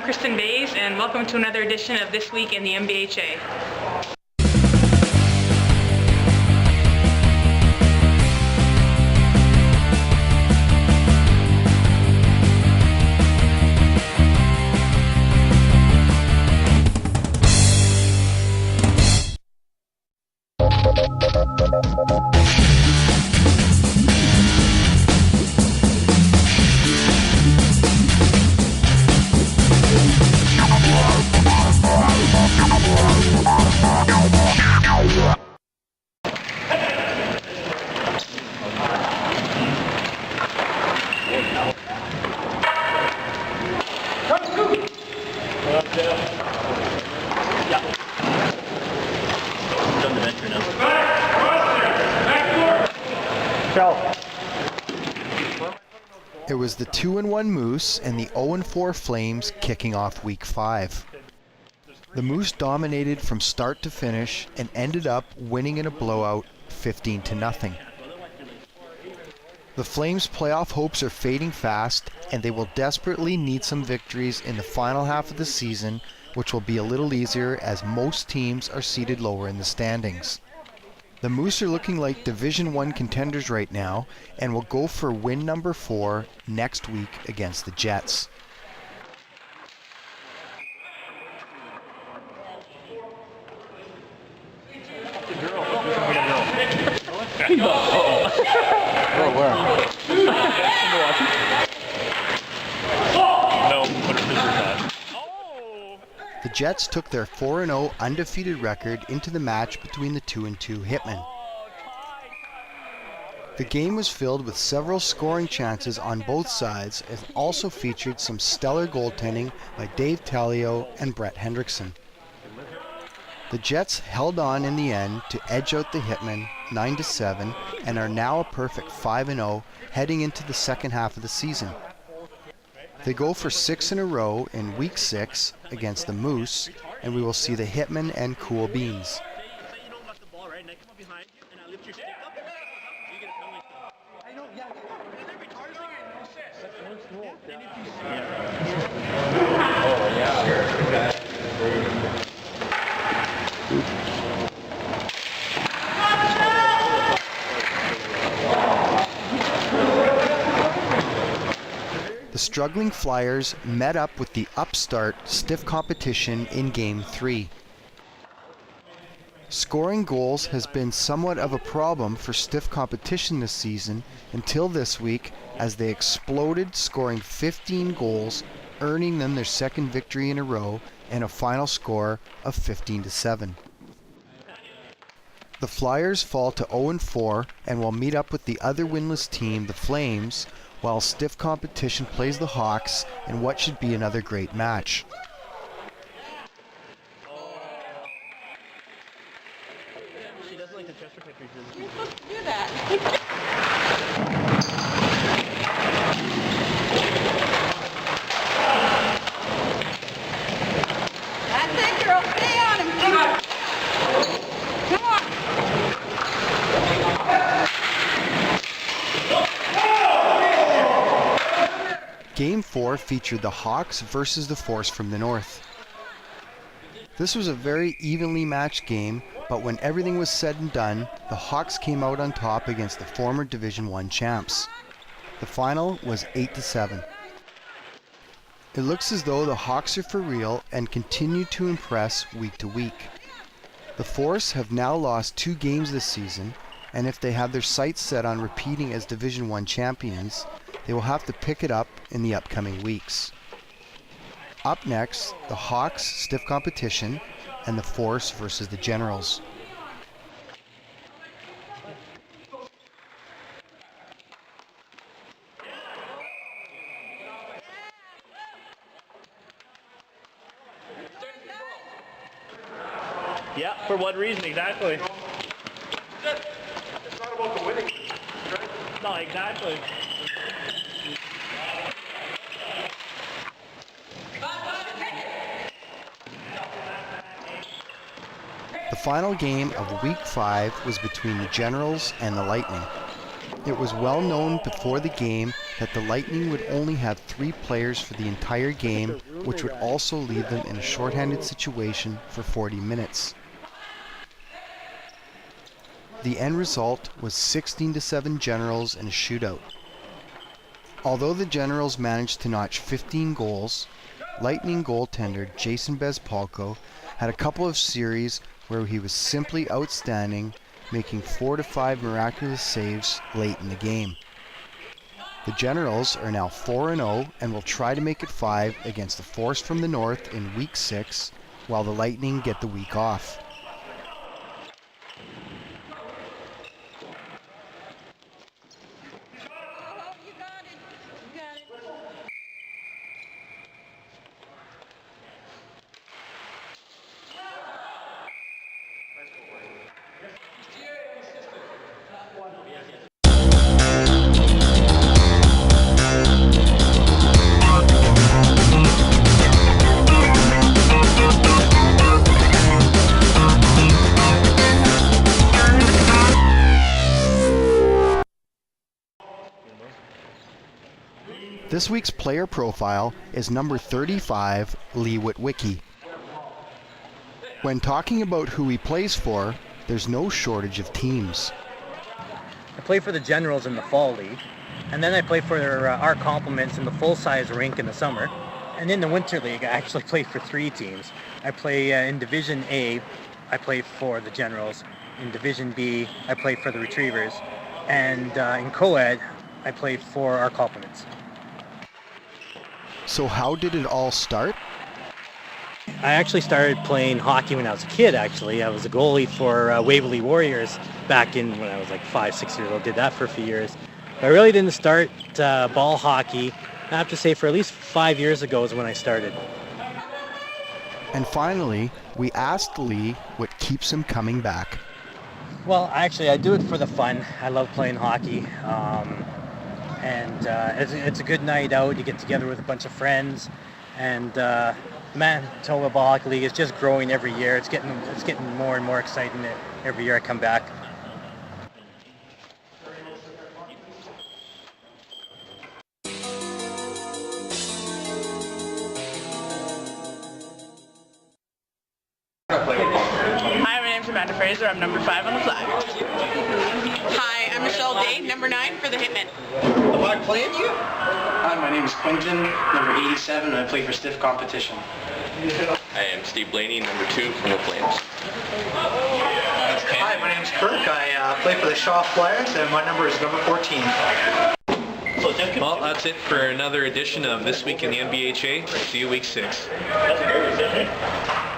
Kristen Bays, and welcome to another edition of This Week in the MBHA. It was the 2-1 Moose and the 0-4 Flames kicking off Week 5. The Moose dominated from start to finish and ended up winning in a blowout 15-0. The Flames' playoff hopes are fading fast, and they will desperately need some victories in the final half of the season, which will be a little easier as most teams are seated lower in the standings. The Moose are looking like Division I contenders right now and will go for win number 4 next week against the Jets. The Jets took their 4-0 undefeated record into the match between the 2-2 Hitman. The game was filled with several scoring chances on both sides and also featured some stellar goaltending by Dave Tallio and Brett Hendrickson. The Jets held on in the end to edge out the Hitman 9-7 and are now a perfect 5-0 heading into the second half of the season. They go for 6 in a row in Week 6 against the Moose, and we will see the Hitman and Cool Beans. The struggling Flyers met up with the upstart Stiff Competition in Game 3. Scoring goals has been somewhat of a problem for Stiff Competition this season until this week, as they exploded, scoring 15 goals, earning them their second victory in a row and a final score of 15-7. The Flyers fall to 0-4 and will meet up with the other winless team, the Flames, while Stiff Competition plays the Hawks in what should be another great match. She doesn't like the Chester pictures. You're supposed to do that. That's it, girl. Stay on him. Come on. Game 4 featured the Hawks versus the Force from the North. This was a very evenly matched game, but when everything was said and done, the Hawks came out on top against the former Division I champs. The final was 8-7. It looks as though the Hawks are for real and continue to impress week to week. The Force have now lost 2 games this season, and if they have their sights set on repeating as Division I champions, they will have to pick it up in the upcoming weeks. Up next, the Hawks Stiff Competition and the Force versus the Generals. Yeah, for what reason exactly? It's not about the winning. No, exactly. The final game of Week 5 was between the Generals and the Lightning. It was well known before the game that the Lightning would only have 3 players for the entire game, which would also leave them in a shorthanded situation for 40 minutes. The end result was 16-7 Generals in a shootout. Although the Generals managed to notch 15 goals, Lightning goaltender Jason Bezpalko had a couple of series where he was simply outstanding, making 4 to 5 miraculous saves late in the game. The Generals are now 4-0 and will try to make it 5 against the Force from the North in Week 6, while the Lightning get the week off. You got it. You got it. This week's player profile is number 35, Lee Witwicky. When talking about who he plays for, there's no shortage of teams. I play for the Generals in the fall league, and then I play for our complements in the full-size rink in the summer. And in the winter league, I actually play for 3 teams. I play in Division A, I play for the Generals. In Division B, I play for the Retrievers. And in Coed, I play for our complements. So how did it all start? I actually started playing hockey when I was a kid, actually. I was a goalie for Waverly Warriors back in when I was like 5, 6 years old. Did that for a few years. But I really didn't start ball hockey, I have to say, for at least 5 years ago is when I started. And finally, we asked Lee what keeps him coming back. Well, actually, I do it for the fun. I love playing hockey. And it's a good night out. You get together with a bunch of friends, and Manitoba Ball Hockey League is just growing every year. It's getting more and more exciting every year I come back. Hi, my name's Amanda Fraser. I'm number 5 on the flag. Hi, I'm Michelle Day, number 9 for the Hitman. Am I playing you? Hi, my name is Quentin, number 87, and I play for Stiff Competition. I am Steve Blaney, number 2 from the Flames. Hi, my name is Kirk. I play for the Shaw Flyers, and my number is number 14. Well, that's it for another edition of This Week in the MBHA. See you week 6. That's a great decision.